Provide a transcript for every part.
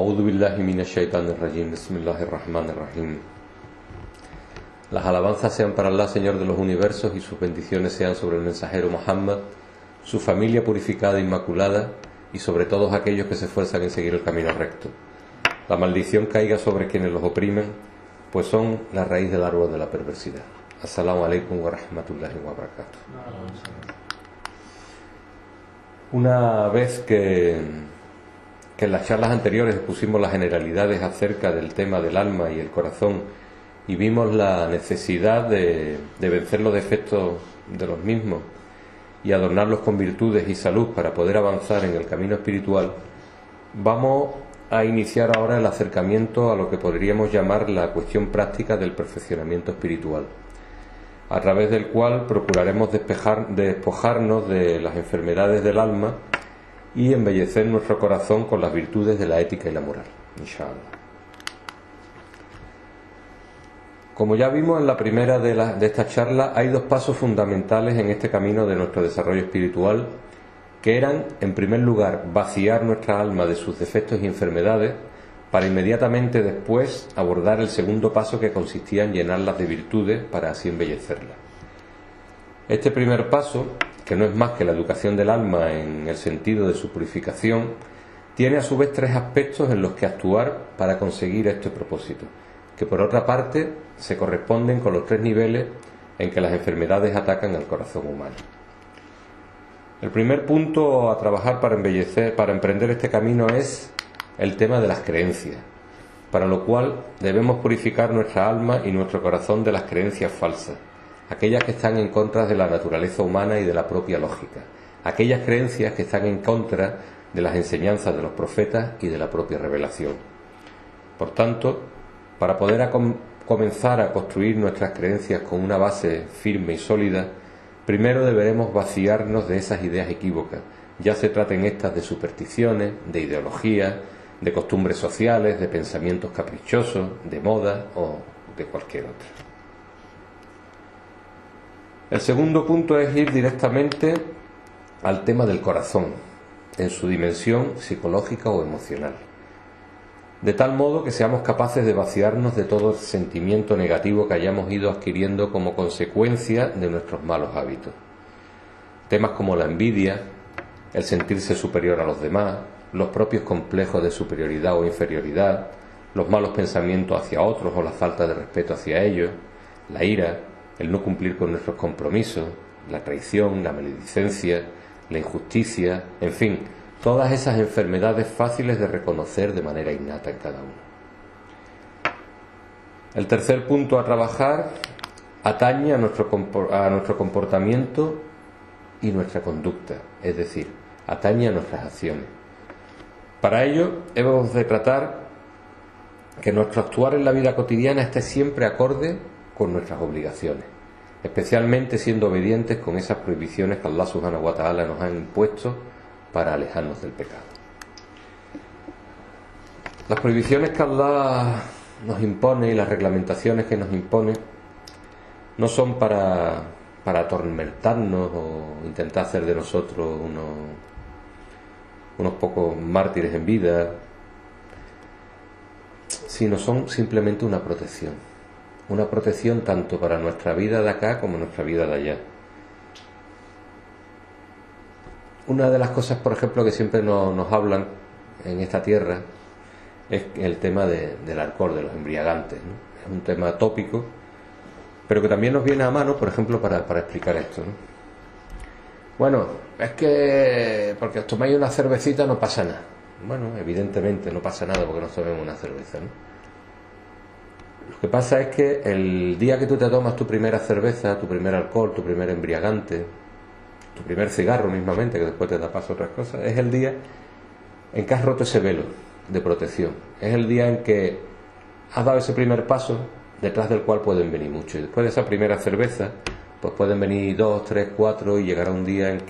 A'udhu billahi minash shaitanir rajim. Bismillahir rahmanir rahim. Las alabanzas sean para Allah, Señor de los universos, y sus bendiciones sean sobre el mensajero Muhammad, su familia purificada e inmaculada, y sobre todos aquellos que se esfuerzan en seguir el camino recto. La maldición caiga sobre quienes los oprimen, pues son la raíz del árbol de la perversidad. Assalamu alaikum wa rahmatullahi wa barakatuh. Una vez que en las charlas anteriores expusimos las generalidades acerca del tema del alma y el corazón y vimos la necesidad de vencer los defectos de los mismos y adornarlos con virtudes y salud para poder avanzar en el camino espiritual, vamos a iniciar ahora el acercamiento a lo que podríamos llamar la cuestión práctica del perfeccionamiento espiritual, a través del cual procuraremos despojarnos de las enfermedades del alma y embellecer nuestro corazón con las virtudes de la ética y la moral, inshallah. Como ya vimos en la primera de estas charlas, hay dos pasos fundamentales en este camino de nuestro desarrollo espiritual, que eran, en primer lugar, vaciar nuestra alma de sus defectos y enfermedades, para inmediatamente después abordar el segundo paso, que consistía en llenarlas de virtudes para así embellecerlas. Este primer paso, que no es más que la educación del alma en el sentido de su purificación, tiene a su vez tres aspectos en los que actuar para conseguir este propósito, que por otra parte se corresponden con los tres niveles en que las enfermedades atacan al corazón humano. El primer punto a trabajar para emprender este camino es el tema de las creencias, para lo cual debemos purificar nuestra alma y nuestro corazón de las creencias falsas, aquellas que están en contra de la naturaleza humana y de la propia lógica, aquellas creencias que están en contra de las enseñanzas de los profetas y de la propia revelación. Por tanto, para poder comenzar a construir nuestras creencias con una base firme y sólida, primero deberemos vaciarnos de esas ideas equívocas, ya se traten estas de supersticiones, de ideologías, de costumbres sociales, de pensamientos caprichosos, de moda o de cualquier otra. El segundo punto es ir directamente al tema del corazón, en su dimensión psicológica o emocional, de tal modo que seamos capaces de vaciarnos de todo el sentimiento negativo que hayamos ido adquiriendo como consecuencia de nuestros malos hábitos. Temas como la envidia, el sentirse superior a los demás, los propios complejos de superioridad o inferioridad, los malos pensamientos hacia otros o la falta de respeto hacia ellos, la ira, el no cumplir con nuestros compromisos, la traición, la maledicencia, la injusticia, en fin, todas esas enfermedades fáciles de reconocer de manera innata en cada uno. El tercer punto a trabajar atañe a nuestro comportamiento y nuestra conducta, es decir, atañe a nuestras acciones. Para ello hemos de tratar que nuestro actuar en la vida cotidiana esté siempre acorde con nuestras obligaciones, especialmente siendo obedientes con esas prohibiciones que Allah subhanahu wa ta'ala nos ha impuesto para alejarnos del pecado. Las prohibiciones que Allah nos impone y las reglamentaciones que nos impone no son para atormentarnos o intentar hacer de nosotros unos pocos mártires en vida, sino son simplemente una protección tanto para nuestra vida de acá como nuestra vida de allá. Una de las cosas, por ejemplo, que siempre nos hablan en esta tierra es el tema del alcohol, de los embriagantes, ¿no? Es un tema tópico, pero que también nos viene a mano, por ejemplo, para explicar esto, ¿no? Bueno, es que porque os tomáis una cervecita no pasa nada. Bueno, evidentemente no pasa nada porque nos tomemos una cerveza, ¿no? Lo que pasa es que el día que tú te tomas tu primera cerveza, tu primer alcohol, tu primer embriagante, tu primer cigarro mismamente, que después te da paso a otras cosas, es el día en que has roto ese velo de protección. Es el día en que has dado ese primer paso, detrás del cual pueden venir muchos. Y después de esa primera cerveza, pues pueden venir 2, 3, 4 y llegará un día en el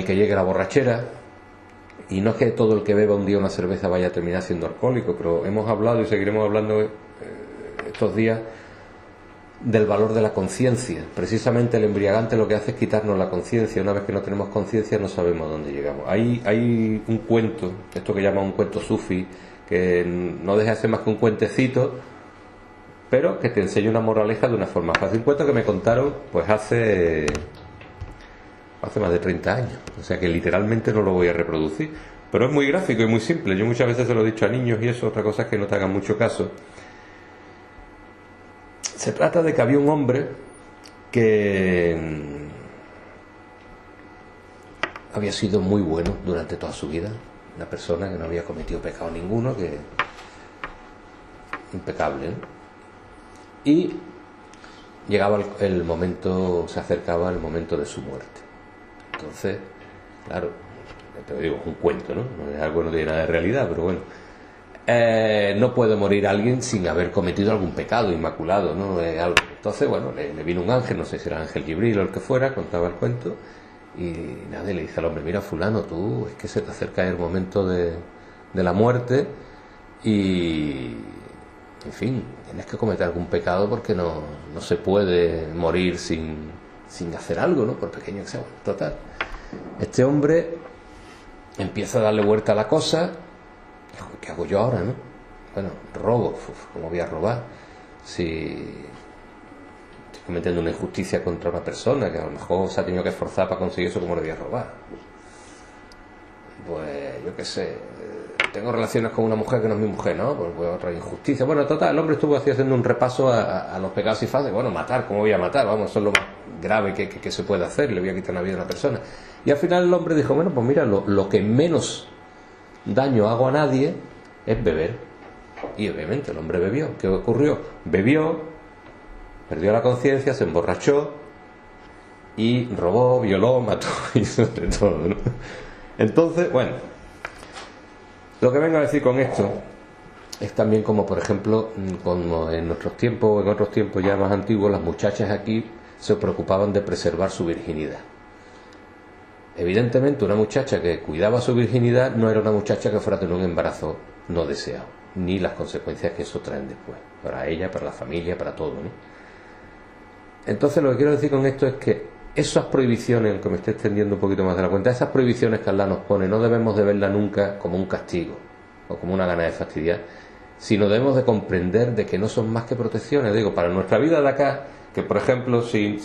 que llegue la borrachera. Y no es que todo el que beba un día una cerveza vaya a terminar siendo alcohólico, pero hemos hablado y seguiremos hablando estos días del valor de la conciencia. Precisamente el embriagante lo que hace es quitarnos la conciencia. Una vez que no tenemos conciencia no sabemos a dónde llegamos. Hay un cuento, esto que llaman un cuento sufi, que no deja de ser más que un cuentecito, pero que te enseña una moraleja de una forma fácil. Un cuento que me contaron pues hace más de 30 años, o sea que literalmente no lo voy a reproducir, pero es muy gráfico y muy simple. Yo muchas veces se lo he dicho a niños y eso. Otra cosa es que no te hagan mucho caso. Se trata de que había un hombre que había sido muy bueno durante toda su vida, una persona que no había cometido pecado ninguno, que impecable, ¿no? Y llegaba el momento, se acercaba el momento de su muerte. Entonces, claro, te digo, es un cuento, ¿no? No es algo, no tiene nada de realidad, pero bueno. No puede morir alguien sin haber cometido algún pecado inmaculado, ¿no? Entonces, bueno, le vino un ángel, no sé si era Ángel Gibril o el que fuera, contaba el cuento, y nadie le dice al hombre: mira, fulano, tú, es que se te acerca el momento de la muerte y, en fin, tienes que cometer algún pecado porque no se puede morir sin hacer algo, ¿no? Por pequeño que sea. Bueno, total. Este hombre empieza a darle vuelta a la cosa. ¿Qué hago yo ahora, no? Bueno, robo. ¿Cómo voy a robar? Si estoy cometiendo una injusticia contra una persona que a lo mejor se ha tenido que esforzar para conseguir eso, ¿cómo le voy a robar? Pues yo qué sé, tengo relaciones con una mujer que no es mi mujer, ¿no? Pues otra injusticia. Bueno, total, el hombre estuvo así haciendo un repaso a los pecados y faltas. Bueno, matar, ¿cómo voy a matar? Vamos, eso es lo más grave que se puede hacer, le voy a quitar la vida a una persona. Y al final el hombre dijo: bueno, pues mira, lo que menos daño hago a nadie es beber. Y obviamente el hombre bebió. ¿Qué ocurrió? Bebió, perdió la conciencia, se emborrachó y robó, violó, mató y sobre todo, ¿no? Entonces, bueno, lo que vengo a decir con esto es también como, por ejemplo, como en nuestros tiempos, en otros tiempos ya más antiguos, las muchachas aquí se preocupaban de preservar su virginidad. Evidentemente, una muchacha que cuidaba su virginidad no era una muchacha que fuera a tener un embarazo no deseado, ni las consecuencias que eso traen después, para ella, para la familia, para todo, ¿no? Entonces, lo que quiero decir con esto es que esas prohibiciones, aunque me esté extendiendo un poquito más de la cuenta, esas prohibiciones que Allah nos pone, no debemos de verlas nunca como un castigo o como una gana de fastidiar, sino debemos de comprender de que no son más que protecciones. Digo, para nuestra vida de acá, que por ejemplo si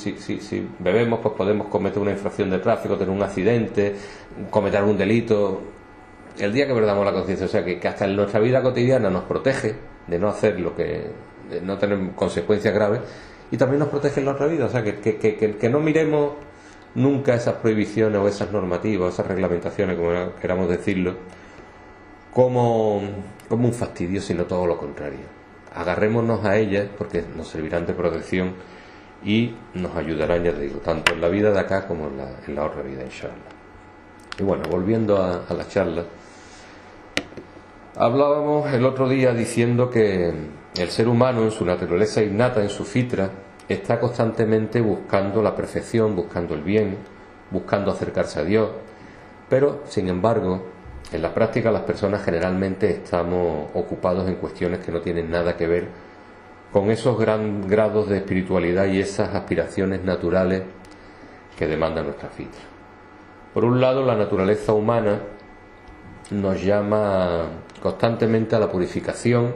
bebemos, pues podemos cometer una infracción de tráfico, tener un accidente, cometer algún delito. El día que perdamos la conciencia, o sea que hasta en nuestra vida cotidiana nos protege de no hacer de no tener consecuencias graves, y también nos protege en la otra vida. O sea que no miremos nunca esas prohibiciones o esas normativas, esas reglamentaciones, como queramos decirlo, como un fastidio, sino todo lo contrario. Agarrémonos a ellas porque nos servirán de protección y nos ayudarán, ya te digo, tanto en la vida de acá como en la otra vida, inshallah. Y bueno, volviendo a la charla, hablábamos el otro día diciendo que el ser humano, en su naturaleza innata, en su fitra, está constantemente buscando la perfección, buscando el bien, buscando acercarse a Dios, pero sin embargo en la práctica las personas generalmente estamos ocupados en cuestiones que no tienen nada que ver con esos gran grados de espiritualidad y esas aspiraciones naturales que demanda nuestra fitra. Por un lado, la naturaleza humana nos llama constantemente a la purificación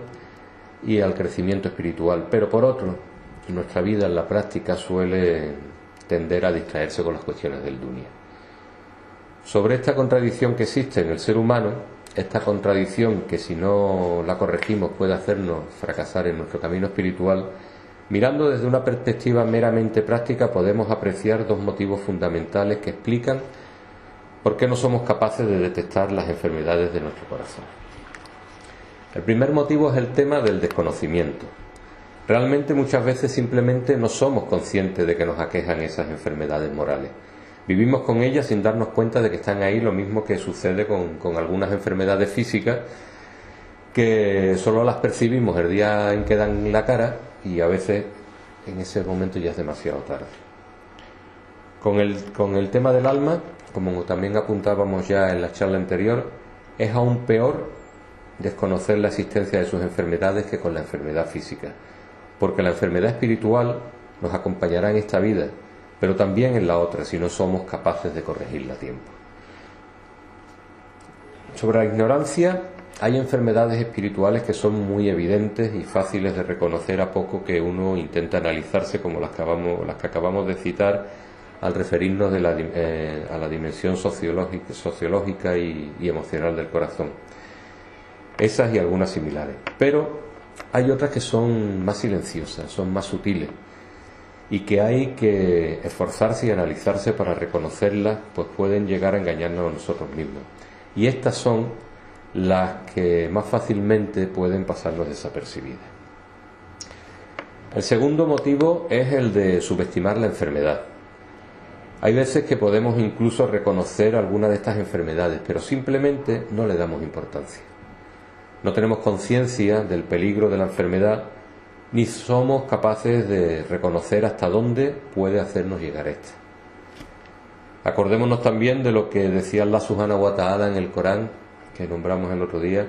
y al crecimiento espiritual, pero por otro, nuestra vida en la práctica suele tender a distraerse con las cuestiones del dunya. Sobre esta contradicción que existe en el ser humano, esta contradicción que si no la corregimos puede hacernos fracasar en nuestro camino espiritual, mirando desde una perspectiva meramente práctica podemos apreciar dos motivos fundamentales que explican por qué no somos capaces de detectar las enfermedades de nuestro corazón. El primer motivo es el tema del desconocimiento. Realmente muchas veces simplemente no somos conscientes de que nos aquejan esas enfermedades morales. Vivimos con ellas sin darnos cuenta de que están ahí, lo mismo que sucede con algunas enfermedades físicas que solo las percibimos el día en que dan la cara y a veces en ese momento ya es demasiado tarde. Con el tema del alma, como también apuntábamos ya en la charla anterior, es aún peor desconocer la existencia de sus enfermedades que con la enfermedad física, porque la enfermedad espiritual nos acompañará en esta vida, pero también en la otra, si no somos capaces de corregirla a tiempo. Sobre la ignorancia, hay enfermedades espirituales que son muy evidentes y fáciles de reconocer a poco que uno intenta analizarse, como las que acabamos de citar al referirnos a la dimensión sociológica y emocional del corazón. Esas y algunas similares. Pero hay otras que son más silenciosas, son más sutiles, y que hay que esforzarse y analizarse para reconocerlas, pues pueden llegar a engañarnos a nosotros mismos. Y estas son las que más fácilmente pueden pasarnos desapercibidas. El segundo motivo es el de subestimar la enfermedad. Hay veces que podemos incluso reconocer alguna de estas enfermedades, pero simplemente no le damos importancia. No tenemos conciencia del peligro de la enfermedad, ni somos capaces de reconocer hasta dónde puede hacernos llegar esta. Acordémonos también de lo que decía Allah Subhanahu wa Ta'ala en el Corán, que nombramos el otro día,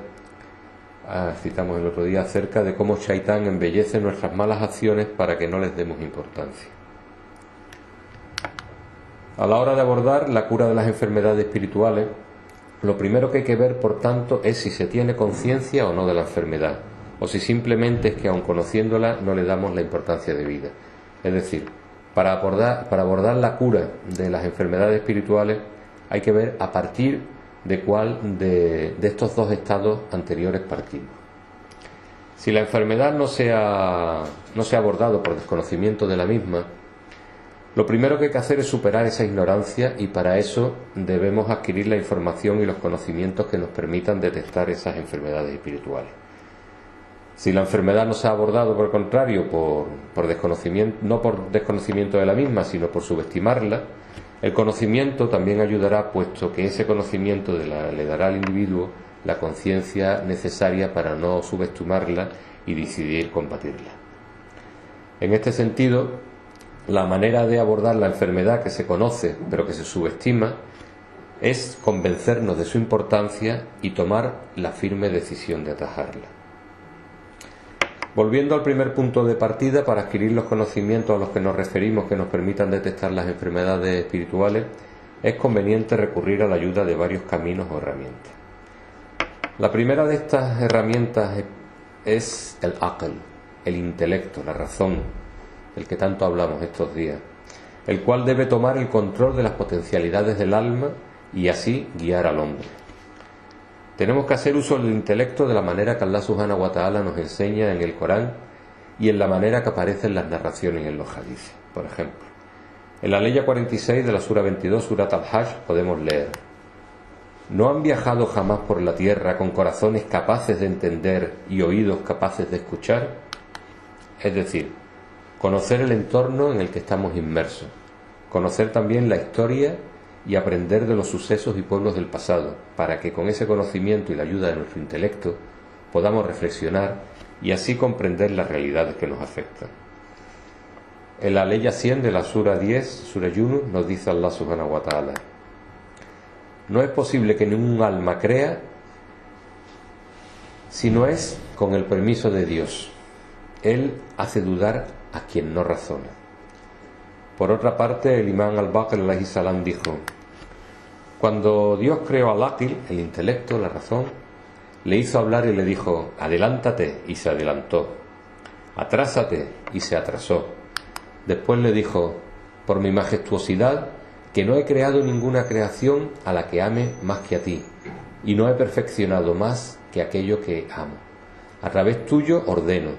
citamos el otro día, acerca de cómo Shaitán embellece nuestras malas acciones para que no les demos importancia. A la hora de abordar la cura de las enfermedades espirituales, lo primero que hay que ver, por tanto, es si se tiene conciencia o no de la enfermedad, o si simplemente es que, aun conociéndola, no le damos la importancia debida. Es decir, para abordar la cura de las enfermedades espirituales, hay que ver a partir de cuál de estos dos estados anteriores partimos. Si la enfermedad no se ha abordado por desconocimiento de la misma, lo primero que hay que hacer es superar esa ignorancia, y para eso debemos adquirir la información y los conocimientos que nos permitan detectar esas enfermedades espirituales. Si la enfermedad no se ha abordado, por el contrario, por desconocimiento, no por desconocimiento de la misma, sino por subestimarla, el conocimiento también ayudará, puesto que ese conocimiento le dará al individuo la conciencia necesaria para no subestimarla y decidir combatirla. En este sentido, la manera de abordar la enfermedad que se conoce pero que se subestima es convencernos de su importancia y tomar la firme decisión de atajarla. Volviendo al primer punto de partida, para adquirir los conocimientos a los que nos referimos que nos permitan detectar las enfermedades espirituales, es conveniente recurrir a la ayuda de varios caminos o herramientas. La primera de estas herramientas es el aql, el intelecto, la razón, del que tanto hablamos estos días, el cual debe tomar el control de las potencialidades del alma y así guiar al hombre. Tenemos que hacer uso del intelecto de la manera que Allah Subhanahu wa Ta'ala nos enseña en el Corán y en la manera que aparecen las narraciones en los hadices. Por ejemplo, en la ley 46 de la Sura 22, Surat al-Hajj, podemos leer: ¿No han viajado jamás por la tierra con corazones capaces de entender y oídos capaces de escuchar? Es decir, conocer el entorno en el que estamos inmersos, conocer también la historia y aprender de los sucesos y pueblos del pasado, para que con ese conocimiento y la ayuda de nuestro intelecto podamos reflexionar y así comprender las realidades que nos afectan. En la ley 100 de la Sura 10, Sura Yunus, nos dice Allah Subhanahu wa Ta'ala: no es posible que ningún alma crea si no es con el permiso de Dios. Él hace dudar a quien no razona. Por otra parte, el imán al-Baqir alayhi salam dijo: cuando Dios creó al aqil, el intelecto, la razón, le hizo hablar y le dijo: adelántate, y se adelantó; atrásate, y se atrasó. Después le dijo: por mi majestuosidad, que no he creado ninguna creación a la que ame más que a ti, y no he perfeccionado más que aquello que amo. A través tuyo ordeno,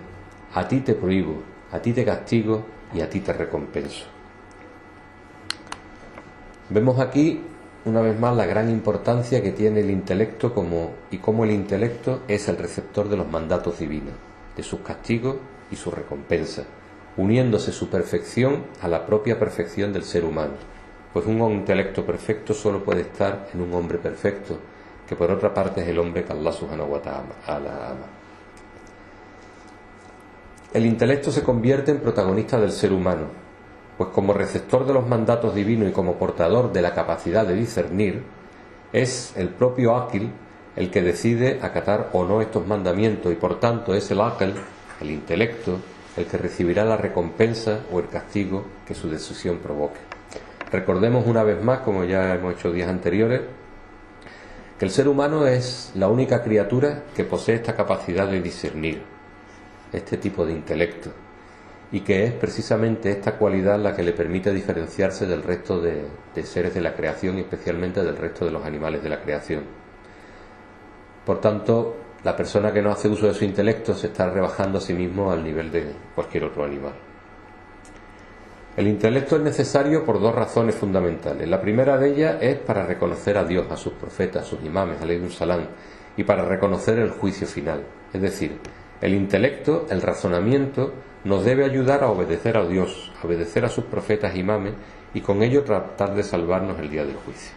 a ti te prohíbo, a ti te castigo y a ti te recompenso. Vemos aquí una vez más la gran importancia que tiene el intelecto y cómo el intelecto es el receptor de los mandatos divinos, de sus castigos y su recompensa, uniéndose su perfección a la propia perfección del ser humano, pues un intelecto perfecto solo puede estar en un hombre perfecto, que por otra parte es el hombre que Allah Subhanahu wa Ta'ala ama. El intelecto se convierte en protagonista del ser humano, pues como receptor de los mandatos divinos y como portador de la capacidad de discernir, es el propio aqil el que decide acatar o no estos mandamientos, y por tanto es el aql, el intelecto, el que recibirá la recompensa o el castigo que su decisión provoque. Recordemos una vez más, como ya hemos hecho días anteriores, que el ser humano es la única criatura que posee esta capacidad de discernir, este tipo de intelecto, y que es precisamente esta cualidad la que le permite diferenciarse del resto de seres de la creación y especialmente del resto de los animales de la creación. Por tanto, la persona que no hace uso de su intelecto se está rebajando a sí mismo al nivel de cualquier otro animal. El intelecto es necesario por dos razones fundamentales. La primera de ellas es para reconocer a Dios, a sus profetas, a sus imames, alayhim salam, y para reconocer el juicio final. Es decir, el intelecto, el razonamiento, nos debe ayudar a obedecer a Dios, a obedecer a sus profetas e imames, y con ello tratar de salvarnos el día del juicio.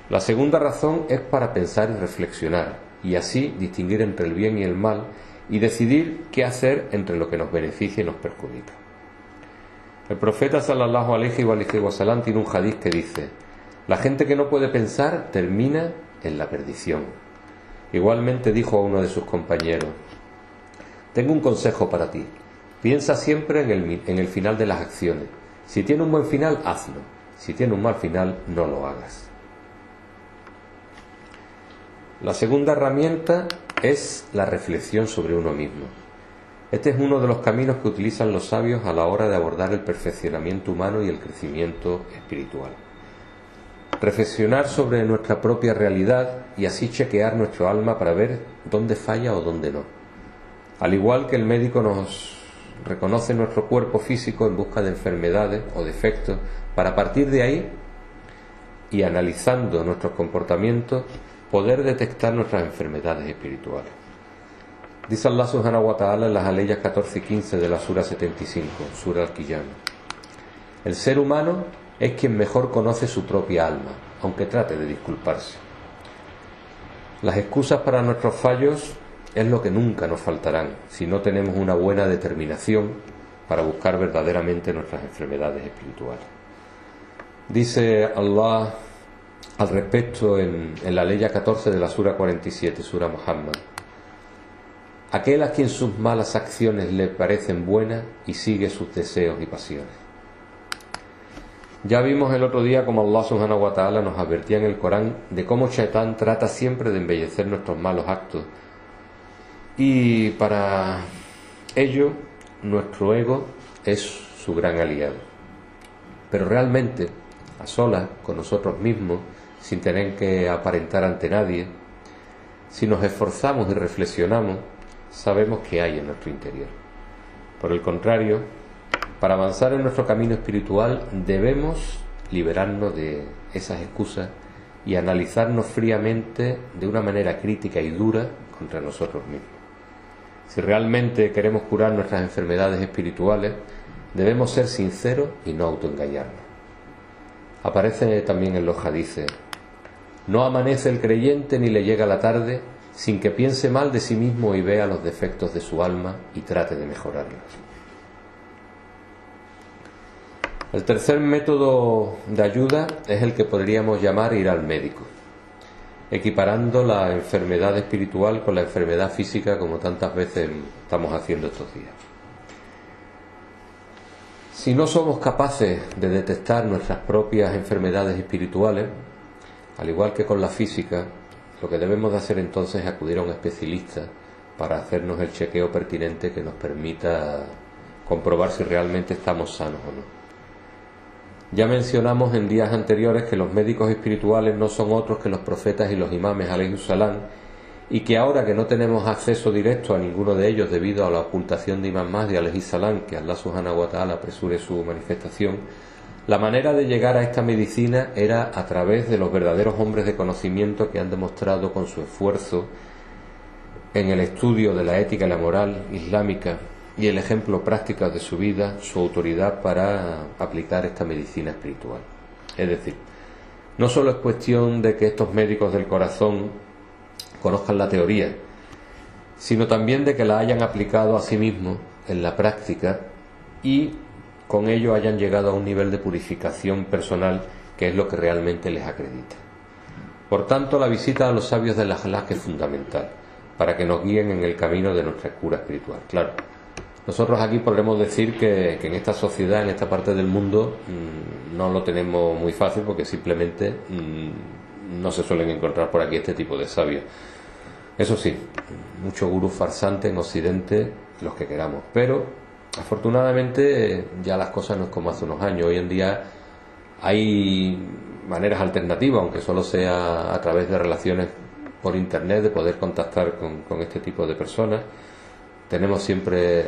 La segunda razón es para pensar y reflexionar, y así distinguir entre el bien y el mal, y decidir qué hacer entre lo que nos beneficia y nos perjudica. El profeta sallallahu alaihi wa sallam tiene un hadiz que dice: la gente que no puede pensar termina en la perdición. Igualmente dijo a uno de sus compañeros: tengo un consejo para ti, piensa siempre en el final de las acciones. Si tiene un buen final, hazlo. Si tiene un mal final, no lo hagas. La segunda herramienta es la reflexión sobre uno mismo. Este es uno de los caminos que utilizan los sabios a la hora de abordar el perfeccionamiento humano y el crecimiento espiritual. Reflexionar sobre nuestra propia realidad y así chequear nuestro alma para ver dónde falla o dónde no. Al igual que el médico nos reconoce nuestro cuerpo físico en busca de enfermedades o defectos, para partir de ahí y analizando nuestros comportamientos poder detectar nuestras enfermedades espirituales. Dice Allah subhanahu wa ta'ala en las aleyas 14 y 15 de la Sura 75, Sura Al-Qiyamah: el ser humano es quien mejor conoce su propia alma, aunque trate de disculparse. Las excusas para nuestros fallos es lo que nunca nos faltarán si no tenemos una buena determinación para buscar verdaderamente nuestras enfermedades espirituales. Dice Allah al respecto en la aleya 14 de la Sura 47, Sura Muhammad: aquel a quien sus malas acciones le parecen buenas y sigue sus deseos y pasiones. Ya vimos el otro día como Allah subhanahu wa ta'ala nos advertía en el Corán de cómo Shaitán trata siempre de embellecer nuestros malos actos, y para ello nuestro ego es su gran aliado. Pero realmente, a solas, con nosotros mismos, sin tener que aparentar ante nadie, si nos esforzamos y reflexionamos, sabemos qué hay en nuestro interior. Por el contrario, para avanzar en nuestro camino espiritual debemos liberarnos de esas excusas y analizarnos fríamente de una manera crítica y dura contra nosotros mismos. Si realmente queremos curar nuestras enfermedades espirituales, debemos ser sinceros y no autoengañarnos. Aparece también en los hadices: no amanece el creyente ni le llega la tarde sin que piense mal de sí mismo y vea los defectos de su alma y trate de mejorarlos. El tercer método de ayuda es el que podríamos llamar ir al médico, equiparando la enfermedad espiritual con la enfermedad física, como tantas veces estamos haciendo estos días. Si no somos capaces de detectar nuestras propias enfermedades espirituales, al igual que con la física, lo que debemos de hacer entonces es acudir a un especialista para hacernos el chequeo pertinente que nos permita comprobar si realmente estamos sanos o no. Ya mencionamos en días anteriores que los médicos espirituales no son otros que los profetas y los imames alayhim salam, y que ahora que no tenemos acceso directo a ninguno de ellos debido a la ocultación de Imam Mahdi alayhi salam, que Allah subhanahu wa ta'ala apresure su manifestación, la manera de llegar a esta medicina era a través de los verdaderos hombres de conocimiento que han demostrado con su esfuerzo en el estudio de la ética y la moral islámica y el ejemplo práctico de su vida, su autoridad para aplicar esta medicina espiritual. Es decir, no solo es cuestión de que estos médicos del corazón conozcan la teoría, sino también de que la hayan aplicado a sí mismos en la práctica y con ello hayan llegado a un nivel de purificación personal que es lo que realmente les acredita. Por tanto, la visita a los sabios del Akhlaq es fundamental para que nos guíen en el camino de nuestra cura espiritual. Claro, Nosotros aquí podremos decir que en esta sociedad, en esta parte del mundo, no lo tenemos muy fácil porque simplemente no se suelen encontrar por aquí este tipo de sabios. Eso sí, muchos gurús farsantes en Occidente, los que queramos, pero afortunadamente ya las cosas no es como hace unos años. Hoy en día hay maneras alternativas, aunque solo sea a través de relaciones por internet, de poder contactar con este tipo de personas. Tenemos siempre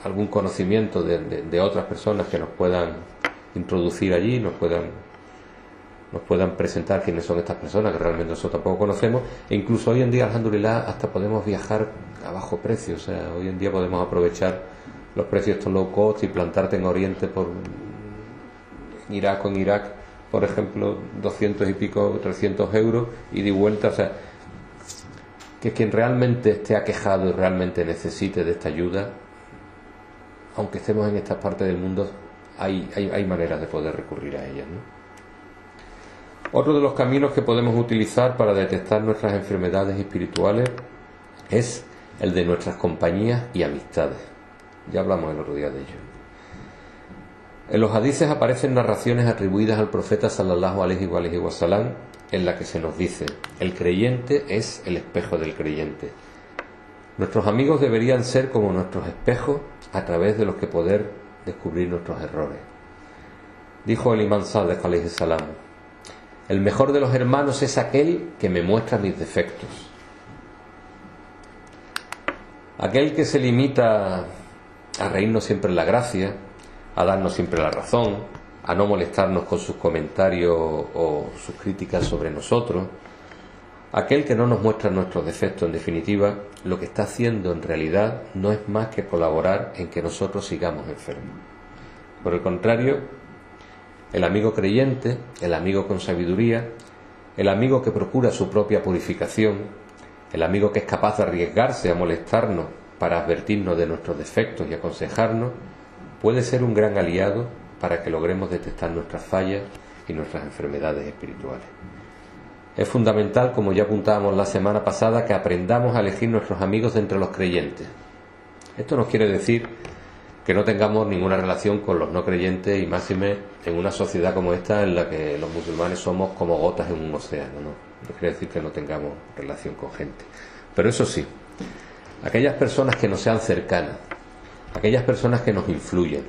algún conocimiento de otras personas que nos puedan introducir allí, nos puedan presentar quiénes son estas personas, que realmente nosotros tampoco conocemos. E incluso hoy en día, alhamdulillah, hasta podemos viajar a bajo precio. O sea, hoy en día podemos aprovechar los precios estos low cost y plantarte en Oriente en Irak, por ejemplo, 200 y pico, 300 euros, y de vuelta. O sea, que quien realmente esté aquejado y realmente necesite de esta ayuda, aunque estemos en esta parte del mundo, hay maneras de poder recurrir a ellas, ¿no? Otro de los caminos que podemos utilizar para detectar nuestras enfermedades espirituales es el de nuestras compañías y amistades. Ya hablamos el otro día de ello. En los hadices aparecen narraciones atribuidas al profeta sallallahu alaihi wa sallam, en la que se nos dice: el creyente es el espejo del creyente. Nuestros amigos deberían ser como nuestros espejos, a través de los que poder descubrir nuestros errores. Dijo el imán Sadiq alaihi salam: el mejor de los hermanos es aquel que me muestra mis defectos. Aquel que se limita a reírnos siempre en la gracia, a darnos siempre la razón, a no molestarnos con sus comentarios o sus críticas sobre nosotros, aquel que no nos muestra nuestros defectos, en definitiva, lo que está haciendo en realidad no es más que colaborar en que nosotros sigamos enfermos. Por el contrario, el amigo creyente, el amigo con sabiduría, el amigo que procura su propia purificación, el amigo que es capaz de arriesgarse a molestarnos para advertirnos de nuestros defectos y aconsejarnos, puede ser un gran aliado para que logremos detectar nuestras fallas y nuestras enfermedades espirituales. Es fundamental, como ya apuntábamos la semana pasada, que aprendamos a elegir nuestros amigos de entre los creyentes. Esto no quiere decir que no tengamos ninguna relación con los no creyentes, y máxime en una sociedad como esta en la que los musulmanes somos como gotas en un océano, ¿no? No quiere decir que no tengamos relación con gente. Pero eso sí, aquellas personas que nos sean cercanas, aquellas personas que nos influyen,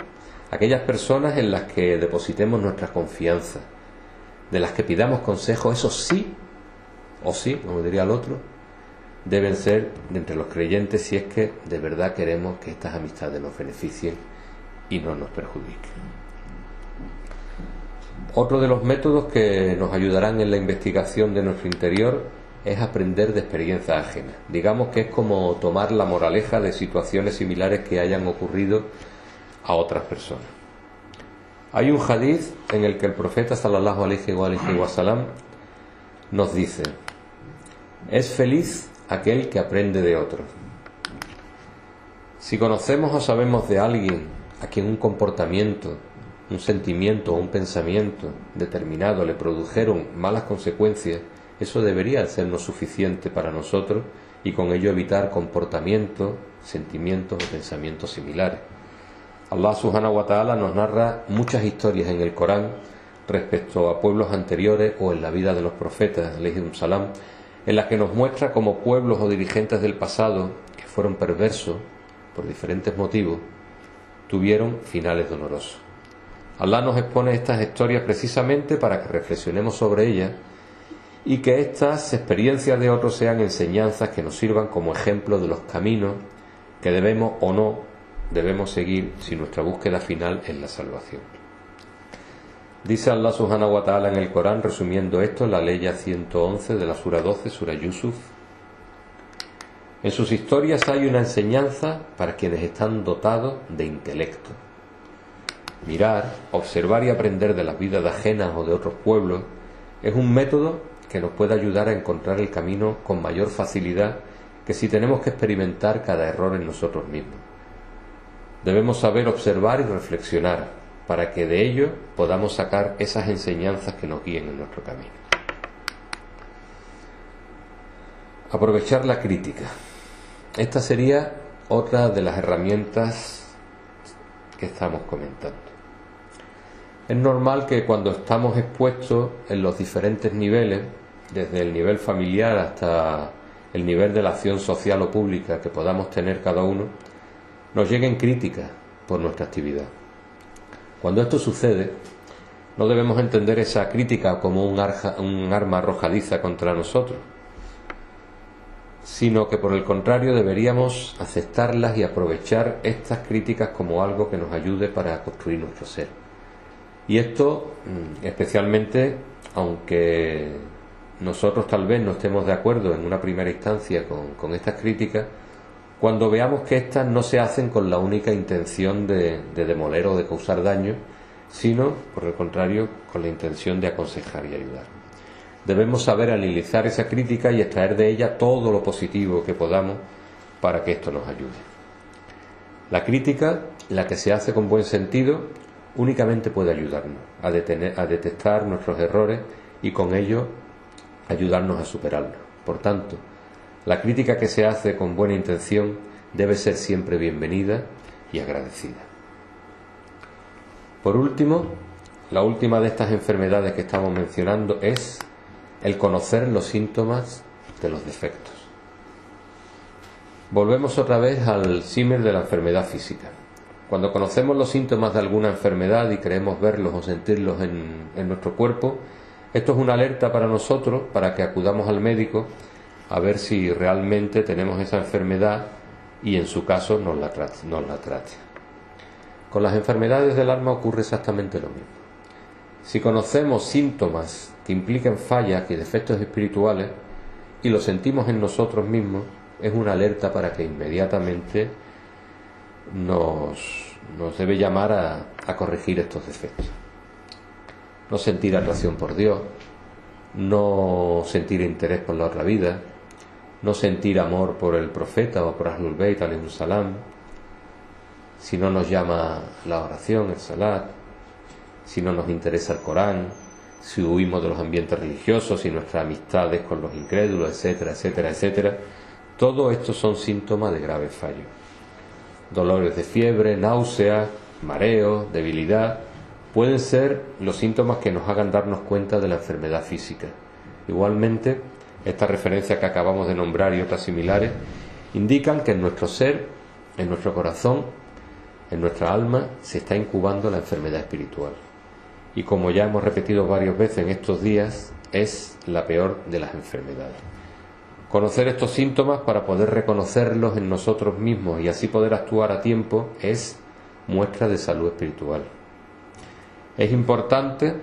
aquellas personas en las que depositemos nuestra confianza, de las que pidamos consejo, eso sí, o sí, como diría el otro, deben ser de entre los creyentes, si es que de verdad queremos que estas amistades nos beneficien y no nos perjudiquen. Otro de los métodos que nos ayudarán en la investigación de nuestro interior es aprender de experiencias ajenas. Digamos que es como tomar la moraleja de situaciones similares que hayan ocurrido a otras personas. Hay un hadiz en el que el profeta sallallahu alaihi wa sallam nos dice: es feliz aquel que aprende de otros. Si conocemos o sabemos de alguien a quien un comportamiento, un sentimiento o un pensamiento determinado le produjeron malas consecuencias, eso debería sernos suficiente para nosotros y con ello evitar comportamientos, sentimientos o pensamientos similares. Allah subhanahu wa ta'ala nos narra muchas historias en el Corán respecto a pueblos anteriores o en la vida de los profetas, alayhim salam, en las que nos muestra cómo pueblos o dirigentes del pasado que fueron perversos por diferentes motivos tuvieron finales dolorosos. Allah nos expone estas historias precisamente para que reflexionemos sobre ellas y que estas experiencias de otros sean enseñanzas que nos sirvan como ejemplo de los caminos que debemos o no debemos seguir si nuestra búsqueda final es la salvación. Dice Allah subhanahu wa ta'ala en el Corán, resumiendo esto, la ley 111 de la sura 12, sura Yusuf: en sus historias hay una enseñanza para quienes están dotados de intelecto. Mirar, observar y aprender de las vidas ajenas o de otros pueblos es un método que nos puede ayudar a encontrar el camino con mayor facilidad que si tenemos que experimentar cada error en nosotros mismos. Debemos saber observar y reflexionar para que de ello podamos sacar esas enseñanzas que nos guíen en nuestro camino. Aprovechar la crítica. Esta sería otra de las herramientas que estamos comentando. Es normal que cuando estamos expuestos en los diferentes niveles, desde el nivel familiar hasta el nivel de la acción social o pública que podamos tener cada uno, nos lleguen críticas por nuestra actividad. Cuando esto sucede, no debemos entender esa crítica como un arma arrojadiza contra nosotros, sino que por el contrario deberíamos aceptarlas y aprovechar estas críticas como algo que nos ayude para construir nuestro ser. Y esto especialmente, aunque nosotros tal vez no estemos de acuerdo en una primera instancia con estas críticas, cuando veamos que éstas no se hacen con la única intención de demoler o de causar daño, sino, por el contrario, con la intención de aconsejar y ayudar. Debemos saber analizar esa crítica y extraer de ella todo lo positivo que podamos para que esto nos ayude. La crítica, la que se hace con buen sentido, únicamente puede ayudarnos a detectar nuestros errores y con ello ayudarnos a superarlos. Por tanto, la crítica que se hace con buena intención debe ser siempre bienvenida y agradecida. Por último, la última de estas enfermedades que estamos mencionando es el conocer los síntomas de los defectos. Volvemos otra vez al símil de la enfermedad física. Cuando conocemos los síntomas de alguna enfermedad y creemos verlos o sentirlos en nuestro cuerpo, esto es una alerta para nosotros, para que acudamos al médico a ver si realmente tenemos esa enfermedad y en su caso nos la trate. Con las enfermedades del alma ocurre exactamente lo mismo. Si conocemos síntomas que impliquen fallas y defectos espirituales y los sentimos en nosotros mismos, es una alerta para que inmediatamente nos debe llamar a corregir estos defectos. No sentir atracción por Dios, no sentir interés por la otra vida, no sentir amor por el profeta o por Ahlul Bayt alayhi salam, si no nos llama la oración, el salat, si no nos interesa el Corán, si huimos de los ambientes religiosos, si nuestras amistades con los incrédulos, etcétera, etcétera, etcétera. Todo esto son síntomas de graves fallos. Dolores de fiebre, náuseas, mareos, debilidad, pueden ser los síntomas que nos hagan darnos cuenta de la enfermedad física. Igualmente, estas referencias que acabamos de nombrar y otras similares indican que en nuestro ser, en nuestro corazón, en nuestra alma, se está incubando la enfermedad espiritual. Y como ya hemos repetido varias veces en estos días, es la peor de las enfermedades. Conocer estos síntomas para poder reconocerlos en nosotros mismos y así poder actuar a tiempo es muestra de salud espiritual. Es importante,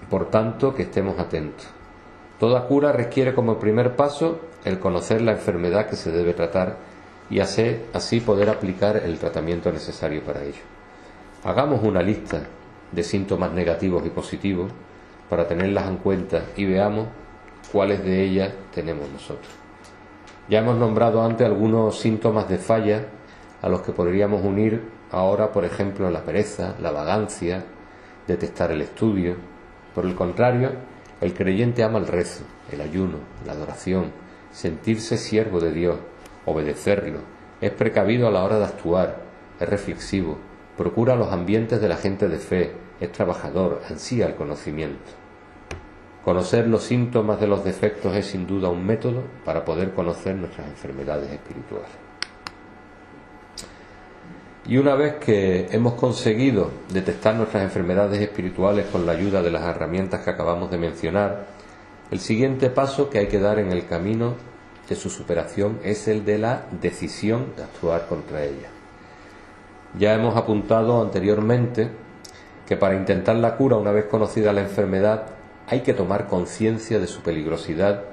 por tanto, que estemos atentos. Toda cura requiere como primer paso el conocer la enfermedad que se debe tratar y así poder aplicar el tratamiento necesario para ello. Hagamos una lista de síntomas negativos y positivos para tenerlas en cuenta y veamos cuáles de ellas tenemos nosotros. Ya hemos nombrado antes algunos síntomas de falla a los que podríamos unir ahora, por ejemplo, la pereza, la vagancia, detestar el estudio. Por el contrario, el creyente ama el rezo, el ayuno, la adoración, sentirse siervo de Dios, obedecerlo, es precavido a la hora de actuar, es reflexivo, procura los ambientes de la gente de fe, es trabajador, ansía el conocimiento. Conocer los síntomas de los defectos es sin duda un método para poder conocer nuestras enfermedades espirituales. Y una vez que hemos conseguido detectar nuestras enfermedades espirituales con la ayuda de las herramientas que acabamos de mencionar, el siguiente paso que hay que dar en el camino de su superación es el de la decisión de actuar contra ella. Ya hemos apuntado anteriormente que para intentar la cura una vez conocida la enfermedad hay que tomar conciencia de su peligrosidad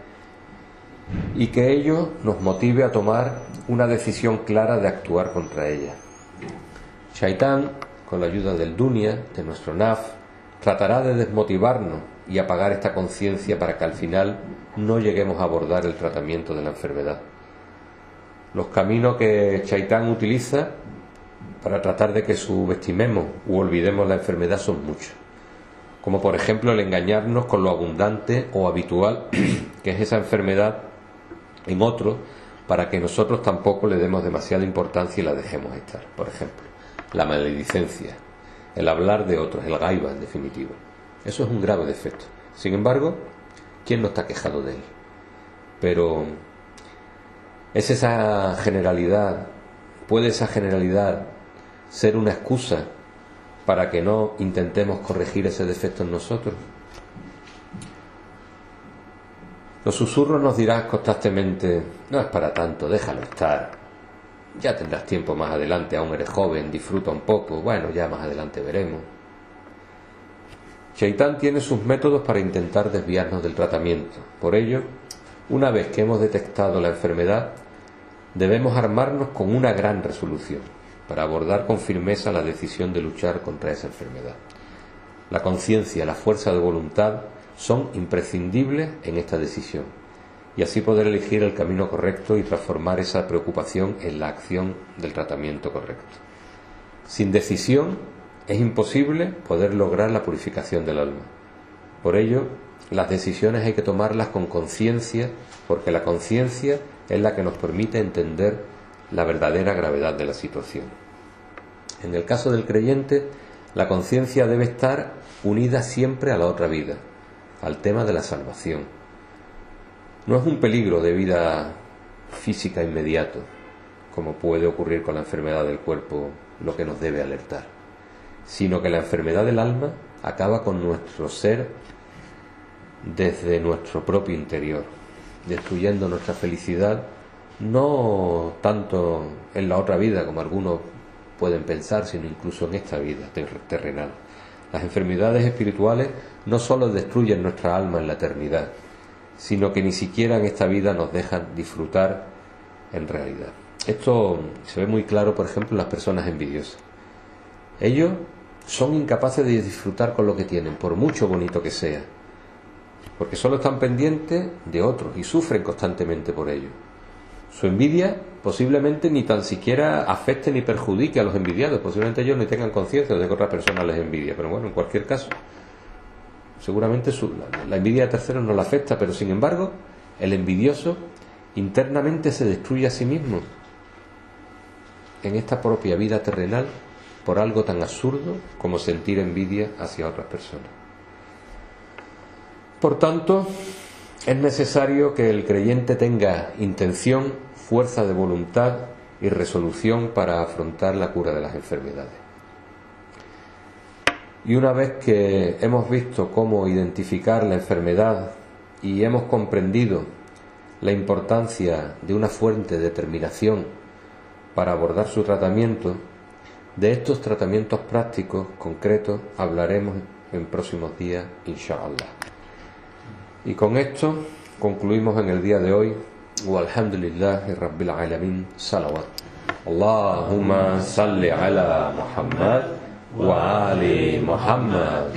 y que ello nos motive a tomar una decisión clara de actuar contra ella. Shaitán, con la ayuda del Dunya, de nuestro Naf, tratará de desmotivarnos y apagar esta conciencia para que al final no lleguemos a abordar el tratamiento de la enfermedad. Los caminos que Shaitán utiliza para tratar de que subestimemos u olvidemos la enfermedad son muchos, como por ejemplo el engañarnos con lo abundante o habitual que es esa enfermedad en otro, para que nosotros tampoco le demos demasiada importancia y la dejemos estar. Por ejemplo, la maledicencia, el hablar de otros, el gaiba en definitiva. Eso es un grave defecto. Sin embargo, ¿quién no está quejado de él? Pero ¿es esa generalidad, puede esa generalidad ser una excusa para que no intentemos corregir ese defecto en nosotros? Los susurros nos dirán constantemente: no es para tanto, déjalo estar, ya tendrás tiempo más adelante, aún eres joven, disfruta un poco, bueno, ya más adelante veremos. Shaitán tiene sus métodos para intentar desviarnos del tratamiento. Por ello, una vez que hemos detectado la enfermedad, debemos armarnos con una gran resolución para abordar con firmeza la decisión de luchar contra esa enfermedad. La conciencia, la fuerza de voluntad son imprescindibles en esta decisión, y así poder elegir el camino correcto y transformar esa preocupación en la acción del tratamiento correcto. Sin decisión es imposible poder lograr la purificación del alma. Por ello, las decisiones hay que tomarlas con conciencia, porque la conciencia es la que nos permite entender la verdadera gravedad de la situación. En el caso del creyente, la conciencia debe estar unida siempre a la otra vida, al tema de la salvación. No es un peligro de vida física inmediato, como puede ocurrir con la enfermedad del cuerpo, lo que nos debe alertar, sino que la enfermedad del alma acaba con nuestro ser desde nuestro propio interior, destruyendo nuestra felicidad, no tanto en la otra vida como algunos pueden pensar, sino incluso en esta vida terrenal. Las enfermedades espirituales no solo destruyen nuestra alma en la eternidad, sino que ni siquiera en esta vida nos dejan disfrutar en realidad. Esto se ve muy claro, por ejemplo, en las personas envidiosas. Ellos son incapaces de disfrutar con lo que tienen, por mucho bonito que sea, porque solo están pendientes de otros y sufren constantemente por ello. Su envidia posiblemente ni tan siquiera afecte ni perjudique a los envidiados, posiblemente ellos ni tengan conciencia de que otra persona les envidia, pero bueno, en cualquier caso, seguramente la envidia de terceros no la afecta, pero sin embargo, el envidioso internamente se destruye a sí mismo en esta propia vida terrenal por algo tan absurdo como sentir envidia hacia otras personas. Por tanto, es necesario que el creyente tenga intención, fuerza de voluntad y resolución para afrontar la cura de las enfermedades. Y una vez que hemos visto cómo identificar la enfermedad y hemos comprendido la importancia de una fuerte determinación para abordar su tratamiento, de estos tratamientos prácticos concretos hablaremos en próximos días, inshallah. Y con esto concluimos en el día de hoy. Walhamdulillahi Rabbil Alamin. Salawat. Allahumma salli ala Muhammad wa ali Muhammad.